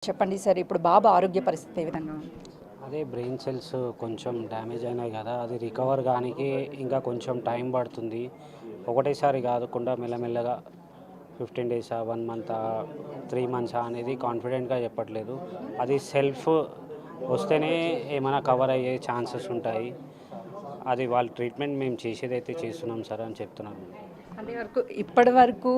చెప్పండి సార్, ఇప్పుడు బాబు ఆరోగ్య పరిస్థితి ఏ విధంగా ఉంది? అదే బ్రెయిన్ సెల్స్ కొంచెం డ్యామేజ్ అయినాయి కదా, అది రికవర్ కానికి ఇంకా కొంచెం టైం పడుతుంది. ఒకటేసారి కాకుండా మెల్లమెల్లగా 15 డేసా, 1 మంతా, 3 మంత్సా అనేది కాన్ఫిడెంట్గా చెప్పట్లేదు. అది సెల్ఫ్ వస్తేనే ఏమైనా కవర్ అయ్యే ఛాన్సెస్ ఉంటాయి. అది వాళ్ళ ట్రీట్మెంట్ మేము చేసేదైతే చేస్తున్నాం సార్ అని చెప్తున్నాను. అంటే ఇప్పటి వరకు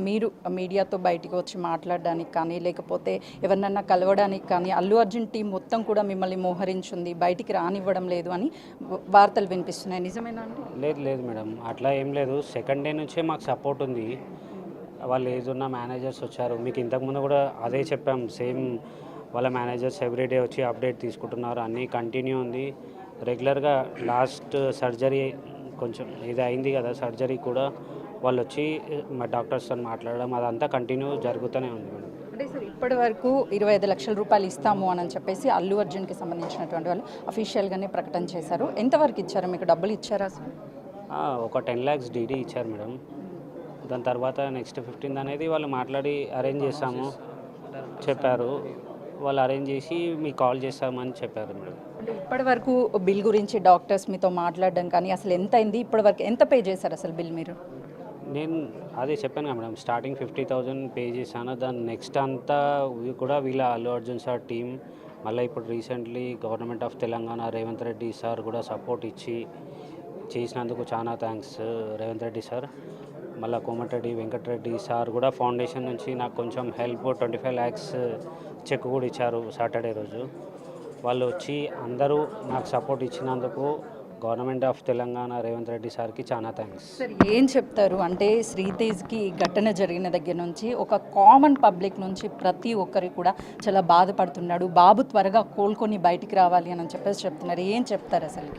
మీరు మీడియాతో బయటికి వచ్చి మాట్లాడడానికి కానీ, లేకపోతే ఎవరినన్నా కలవడానికి కానీ, అల్లు అర్జున్ టీం మొత్తం కూడా మిమ్మల్ని మోహరించింది, బయటికి రానివ్వడం లేదు అని వార్తలు వినిపిస్తున్నాయి. నిజమేనా అండి? లేదు లేదు మేడం, అట్లా ఏం లేదు. సెకండ్ డే నుంచే మాకు సపోర్ట్ ఉంది. వాళ్ళు ఏదున్న మేనేజర్స్ వచ్చారు, మీకు ఇంతకుముందు కూడా అదే చెప్పాం. సేమ్ వాళ్ళ మేనేజర్స్ ఎవ్రీడే వచ్చి అప్డేట్ తీసుకుంటున్నారు, అన్నీ కంటిన్యూ ఉంది. రెగ్యులర్గా లాస్ట్ సర్జరీ కొంచెం ఇది అయింది కదా, సర్జరీ కూడా వాళ్ళు వచ్చి మా డాక్టర్స్తో మాట్లాడడం అదంతా కంటిన్యూ జరుగుతూనే ఉంది మేడం. అంటే సార్, ఇప్పటి వరకు 25 లక్షల రూపాయలు ఇస్తాము అని చెప్పేసి అల్లు అర్జున్కి సంబంధించినటువంటి వాళ్ళు అఫీషియల్గానే ప్రకటన చేశారు. ఎంతవరకు ఇచ్చారు? మీకు డబ్బులు ఇచ్చారా సార్? ఒక 10 lakhs డీడీ ఇచ్చారు మేడం. దాని తర్వాత నెక్స్ట్ 15 అనేది వాళ్ళు మాట్లాడి అరేంజ్ చేస్తాము చెప్పారు. వాళ్ళు అరేంజ్ చేసి మీకు కాల్ చేస్తామని చెప్పారు మేడం. అంటే ఇప్పటి వరకు బిల్ గురించి డాక్టర్స్ మీతో మాట్లాడడం కానీ, అసలు ఎంత అయింది, ఇప్పటి వరకు ఎంత పే చేశారు అసలు బిల్ మీరు? నేను అదే చెప్పాను కదా మేడం, స్టార్టింగ్ 50,000 పే చేశాను. దాని నెక్స్ట్ అంతా కూడా వీళ్ళ అల్లు అర్జున్ సార్ టీం, మళ్ళీ ఇప్పుడు recently government of Telangana Revanth Reddy sir కూడా సపోర్ట్ ఇచ్చి చేసినందుకు చాలా థ్యాంక్స్ రేవంత్ రెడ్డి సార్. మళ్ళీ కోమటిరెడ్డి వెంకటరెడ్డి సార్ కూడా ఫౌండేషన్ నుంచి నాకు కొంచెం హెల్ప్ 25 lakhs చెక్ కూడా ఇచ్చారు సాటర్డే రోజు. వాళ్ళు వచ్చి అందరూ నాకు సపోర్ట్ ఇచ్చినందుకు గవర్నమెంట్ ఆఫ్ తెలంగాణ రేవంత్ రెడ్డి సార్కి చాలా థ్యాంక్స్. సార్, ఏం చెప్తారు అంటే శ్రీతేజ్కి ఘటన జరిగిన దగ్గర నుంచి ఒక కామన్ పబ్లిక్ నుంచి ప్రతి ఒక్కరికి కూడా చాలా బాధపడుతున్నాడు, బాబు త్వరగా కోలుకొని బయటికి రావాలి అని చెప్పేసి చెప్తున్నారు. ఏం చెప్తారు అసలు?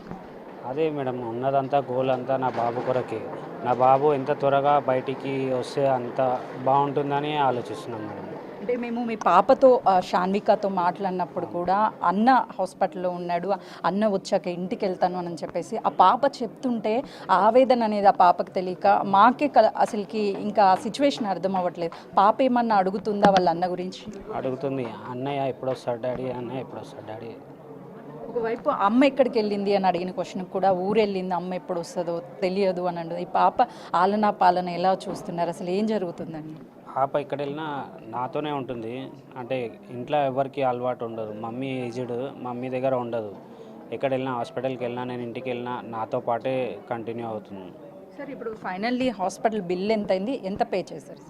అదే మేడం, ఉన్నదంతా గోల్ అంతా నా బాబు కొరకే. నా బాబు ఎంత త్వరగా బయటికి వస్తే అంత బాగుంటుందని ఆలోచిస్తున్నాం మేడం. అంటే మేము మీ పాపతో షాన్వికాతో మాట్లాడినప్పుడు కూడా అన్న హాస్పిటల్లో ఉన్నాడు, అన్న వచ్చాక ఇంటికి వెళ్తాను అని చెప్పేసి ఆ పాప చెప్తుంటే ఆవేదన అనేది ఆ పాపకు తెలియక మాకే అసలుకి ఇంకా సిచ్యువేషన్ అర్థం అవ్వట్లేదు. పాప ఏమన్నా అడుగుతుందా వాళ్ళ అన్న గురించి? అడుగుతుంది, అన్నయ్య ఎప్పుడు వస్తాడు డాడీ, అన్నయ్య ఎప్పుడు వస్తాడు డాడీ. ఒకవైపు అమ్మ ఎక్కడికి వెళ్ళింది అని అడిగిన క్వశ్చన్ కూడా ఊరు వెళ్ళింది, అమ్మ ఎప్పుడు వస్తుందో తెలియదు అని అంటుంది. ఈ పాప ఆలనా పాలన ఎలా చూస్తున్నారు? అసలు ఏం జరుగుతుందండి? పాప ఎక్కడ వెళ్ళినా నాతోనే ఉంటుంది. అంటే ఇంట్లో ఎవరికి అలవాటు ఉండదు. మమ్మీ ఏజ్డ్, మమ్మీ దగ్గర ఉండదు. ఎక్కడ వెళ్ళినా, హాస్పిటల్కి వెళ్ళినా, నేను ఇంటికి వెళ్ళినా నాతో పాటే కంటిన్యూ అవుతుంది. సార్, ఇప్పుడు ఫైనల్లీ హాస్పిటల్ బిల్ ఎంత అయింది, ఎంత పే చేశారు?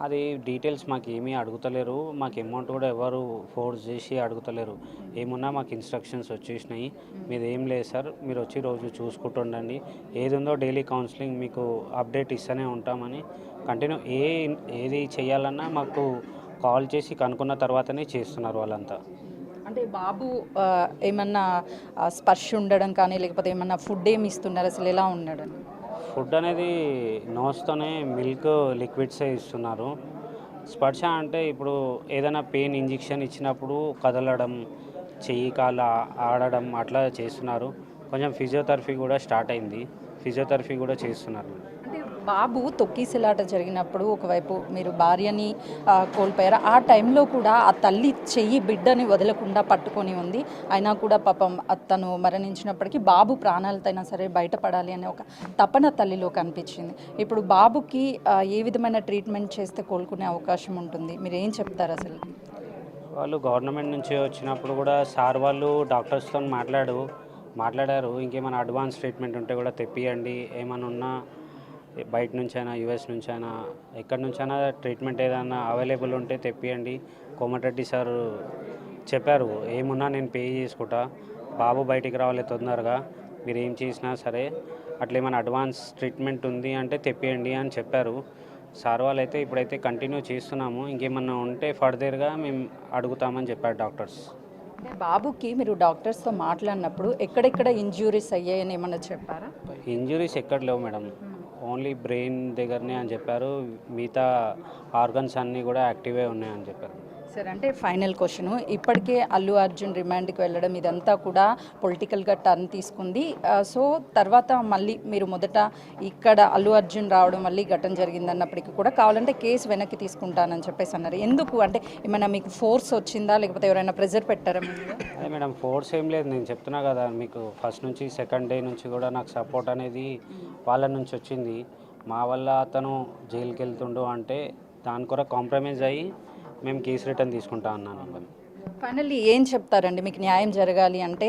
అది డీటెయిల్స్ మాకు ఏమీ అడుగుతలేరు. మాకు అమౌంట్ కూడా ఎవరు ఫోర్స్ చేసి అడుగుతలేరు. ఏమున్నా మాకు ఇన్స్ట్రక్షన్స్ వచ్చేసినాయి, మీది ఏం లేదు సార్, మీరు వచ్చి రోజు చూసుకుంటుండండి, ఏది ఉందో డైలీ కౌన్సిలింగ్ మీకు అప్డేట్ ఇస్తూనే ఉంటామని కంటిన్యూ ఏది చేయాలన్నా మాకు కాల్ చేసి కనుక్కున్న తర్వాతనే చేస్తున్నారు వాళ్ళంతా. అంటే బాబు ఏమన్నా స్పర్శ ఉండడం కానీ, లేకపోతే ఏమన్నా ఫుడ్ ఏమి ఇస్తున్నారు, అసలు ఎలా ఉన్నాడు? ఫుడ్ అనేది నోస్తోనే మిల్క్ లిక్విడ్సే ఇస్తున్నారు. స్పర్శ అంటే ఇప్పుడు ఏదైనా పెయిన్ ఇంజెక్షన్ ఇచ్చినప్పుడు కదలడం, చెయ్యి కాళ్ళు ఆడడం అట్లా చేస్తున్నారు. కొంచెం ఫిజియోథెరపీ కూడా స్టార్ట్ అయింది, ఫిజియోథెరపీ కూడా చేస్తున్నారు. అంటే బాబు తొక్కిసలాట జరిగినప్పుడు ఒకవైపు మీరు భార్యని కోల్పోయారు, ఆ టైంలో కూడా ఆ తల్లి చెయ్యి బిడ్డని వదలకుండా పట్టుకొని ఉంది. అయినా కూడా పాపం తను మరణించినప్పటికీ బాబు ప్రాణాలతైనా సరే బయటపడాలి అనే ఒక తపన తల్లిలో కనిపించింది. ఇప్పుడు బాబుకి ఏ విధమైన ట్రీట్మెంట్ చేస్తే కోలుకునే అవకాశం ఉంటుంది? మీరు ఏం చెప్తారు అసలు? వాళ్ళు గవర్నమెంట్ నుంచి వచ్చినప్పుడు కూడా సార్ వాళ్ళు డాక్టర్స్తో మాట్లాడారు. ఇంకేమైనా అడ్వాన్స్ ట్రీట్మెంట్ ఉంటే కూడా తెప్పియండి, ఏమైనా ఉన్నా బయట నుంచైనా, యూఎస్ నుంచైనా, ఎక్కడి నుంచైనా ట్రీట్మెంట్ ఏదైనా అవైలబుల్ ఉంటే తెప్పియండి. కోమటిరెడ్డి సార్ చెప్పారు, ఏమున్నా నేను పే చేసుకుంటా, బాబు బయటికి రావాలి తొందరగా, మీరు ఏం చేసినా సరే, అట్లా ఏమైనా అడ్వాన్స్ ట్రీట్మెంట్ ఉంది అంటే తెప్పియండి అని చెప్పారు సార్ వాళ్ళు. అయితే ఇప్పుడైతే కంటిన్యూ చేస్తున్నాము, ఇంకేమన్నా ఉంటే ఫర్దర్గా మేము అడుగుతామని చెప్పారు డాక్టర్స్. బాబుకి మీరు డాక్టర్స్తో మాట్లాడినప్పుడు ఎక్కడెక్కడ ఇంజ్యూరీస్ అయ్యాయని ఏమన్నా చెప్పారా? ఇంజురీస్ ఎక్కడ లేవు మేడం, ఓన్లీ బ్రెయిన్ దగ్గరనే అని చెప్పారు. మిగతా ఆర్గన్స్ అన్నీ కూడా యాక్టివే ఉన్నాయని చెప్పారు. సార్ అంటే ఫైనల్ క్వశ్చన్, ఇప్పటికే అల్లు అర్జున్ రిమాండ్కి వెళ్ళడం ఇదంతా కూడా పొలిటికల్గా టర్న్ తీసుకుంది. సో తర్వాత మళ్ళీ మీరు మొదట ఇక్కడ అల్లు అర్జున్ రావడం మళ్ళీ ఘటన జరిగిందన్నప్పటికీ కూడా కావాలంటే కేసు వెనక్కి తీసుకుంటానని చెప్పేసి అన్నారు. ఎందుకు అంటే ఏమైనా మీకు ఫోర్స్ వచ్చిందా, లేకపోతే ఎవరైనా ప్రెజర్ పెట్టారా మీ మీద? అదే మేడం, ఫోర్స్ ఏం లేదు, నేను చెప్తున్నా కదా మీకు, ఫస్ట్ నుంచి సెకండ్ డే నుంచి కూడా నాకు సపోర్ట్ అనేది వాళ్ళ నుంచి వచ్చింది. మా వల్ల అతను జైలుకి వెళ్తుండు అంటే దాని కొరకు కాంప్రమైజ్ అయ్యి మేము కేసు రిటర్న్ తీసుకుంటా అన్నాను మేడం. ఫైనల్లీ ఏం చెప్తారండి? మీకు న్యాయం జరగాలి అంటే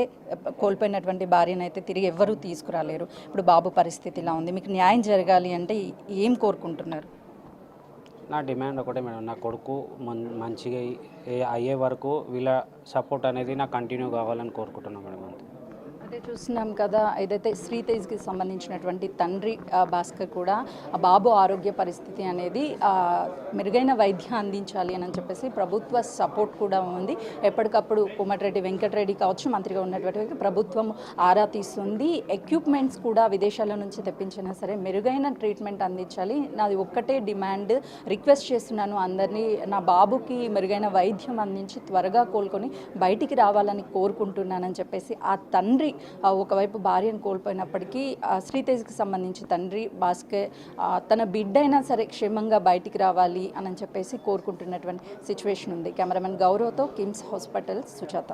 కోల్పోయినటువంటి భార్యను అయితే తిరిగి ఎవ్వరూ తీసుకురాలేరు. ఇప్పుడు బాబు పరిస్థితి ఇలా ఉంది, మీకు న్యాయం జరగాలి అంటే ఏం కోరుకుంటున్నారు? నా డిమాండ్ ఒకటే మేడం, నా కొడుకు మంచిగా అయ్యే వరకు వీళ్ళ సపోర్ట్ అనేది నాకు కంటిన్యూ కావాలని కోరుకుంటున్నాను మేడం, అంతే. అదే చూస్తున్నాం కదా, ఏదైతే శ్రీతేజ్కి సంబంధించినటువంటి తండ్రి భాస్కర్ కూడా ఆ బాబు ఆరోగ్య పరిస్థితి అనేది మెరుగైన వైద్యం అందించాలి అని చెప్పేసి ప్రభుత్వ సపోర్ట్ కూడా ఉంది. ఎప్పటికప్పుడు కోమటిరెడ్డి వెంకటరెడ్డి కావచ్చు, మంత్రిగా ఉన్నటువంటి ప్రభుత్వం ఆరా తీస్తుంది. ఎక్విప్మెంట్స్ కూడా విదేశాల నుంచి తెప్పించినా సరే మెరుగైన ట్రీట్మెంట్ అందించాలి. నాది ఒక్కటే డిమాండ్, రిక్వెస్ట్ చేస్తున్నాను అందరినీ, నా బాబుకి మెరుగైన వైద్యం అందించి త్వరగా కోలుకొని బయటికి రావాలని కోరుకుంటున్నానని చెప్పేసి ఆ తండ్రి ఒకవైపు భార్యను కోల్పోయినప్పటికీ శ్రీతేజ్కి సంబంధించి తండ్రి భాస్కర్ తన బిడ్డ అయినా సరే క్షేమంగా బయటికి రావాలి అని చెప్పేసి కోరుకుంటున్నటువంటి సిచ్యువేషన్ ఉంది. కెమెరామెన్ గౌరవ్తో కిమ్స్ హాస్పిటల్ సుజాత.